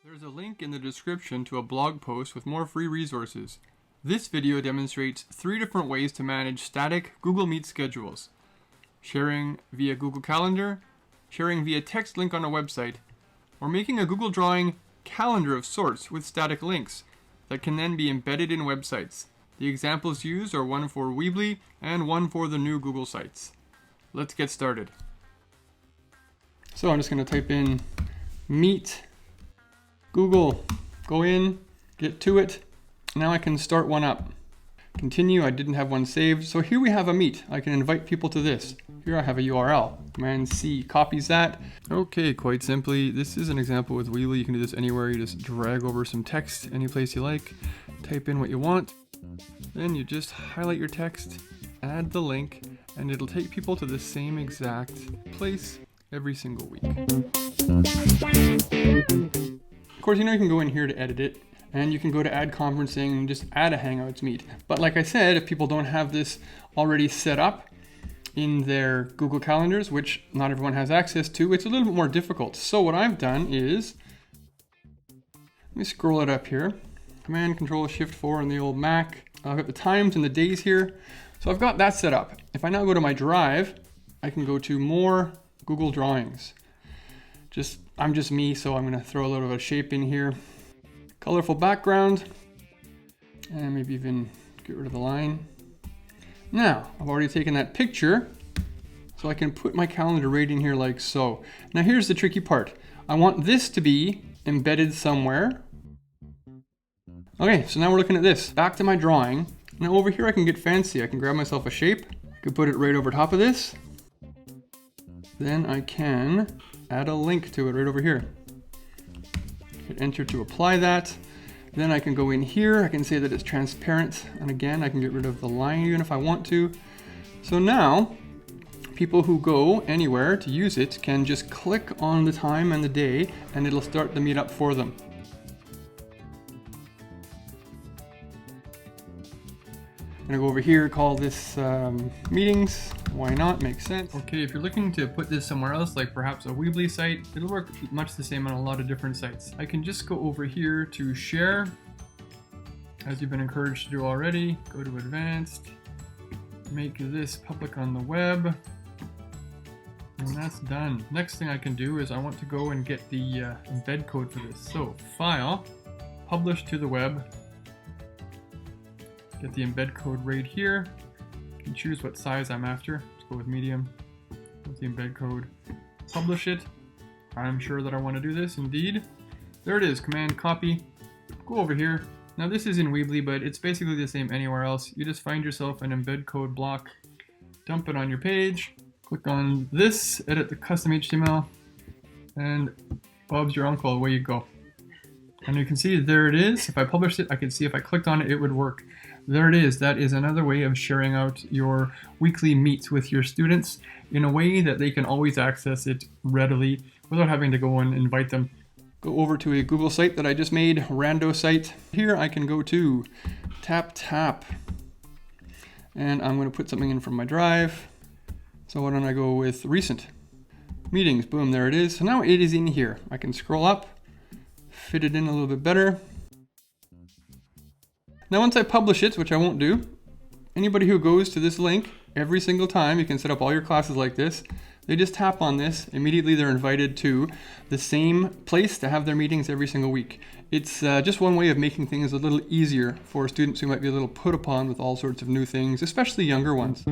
There's a link in the description to a blog post with more free resources. This video demonstrates 3 different ways to manage static Google Meet schedules: sharing via Google Calendar, sharing via text link on a website, or making a Google Drawing calendar of sorts with static links that can then be embedded in websites. The examples used are one for Weebly and one for the new Google Sites. Let's get started. So I'm just going to type in Meet Google, go in, get to it. Now I can start one up. Continue, I didn't have one saved. So here we have a Meet. I can invite people to this. Here I have a URL. Command C copies that. Okay, quite simply, this is an example with Weebly. You can do this anywhere. You just drag over some text, any place you like, type in what you want. Then you just highlight your text, add the link, and it'll take people to the same exact place every single week. Of course, you can go in here to edit it, and you can go to add conferencing and just add a Hangouts Meet. But like I said, if people don't have this already set up in their Google Calendars, which not everyone has access to, it's a little bit more difficult. So what I've done is, let me scroll it up here. Command Control Shift 4 on the old Mac. I've got the times and the days here. So I've got that set up. If I now go to my drive, I can go to more Google Drawings. I'm just me, so I'm gonna throw a little bit of shape in here. Colorful background, and maybe even get rid of the line. Now, I've already taken that picture, so I can put my calendar right in here like so. Now here's the tricky part. I want this to be embedded somewhere. Okay, so now we're looking at this. Back to my drawing. Now over here I can get fancy. I can grab myself a shape. I can put it right over top of this. Then I can add a link to it right over here. Hit enter to apply that. Then I can go in here. I can say that it's transparent. And again, I can get rid of the line even if I want to. So now, people who go anywhere to use it can just click on the time and the day, and it'll start the meetup for them. I'm gonna go over here, call this meetings. Why not? Makes sense. Okay, if you're looking to put this somewhere else, like perhaps a Weebly site, it'll work much the same on a lot of different sites. I can just go over here to share, as you've been encouraged to do already. Go to advanced, make this public on the web, and that's done. Next thing I can do is I want to go and get the embed code for this. So file, publish to the web. Get the embed code right here. You can choose what size I'm after. Let's go with medium. With the embed code. Publish it. I'm sure that I want to do this, indeed. There it is, Command copy. Go over here. Now this is in Weebly, but it's basically the same anywhere else. You just find yourself an embed code block, dump it on your page, click on this, edit the custom HTML, and Bob's your uncle, away you go. And you can see there it is. If I published it, I can see if I clicked on it, it would work. There it is. That is another way of sharing out your weekly meets with your students in a way that they can always access it readily without having to go and invite them. Go over to a Google site that I just made, Rando site. Here I can go to tap, and I'm going to put something in from my drive. So why don't I go with recent meetings? Boom, there it is. So now it is in here. I can scroll up, fit it in a little bit better. Now once I publish it, which I won't do, anybody who goes to this link every single time, you can set up all your classes like this, they just tap on this, immediately they're invited to the same place to have their meetings every single week. It's just one way of making things a little easier for students who might be a little put upon with all sorts of new things, especially younger ones.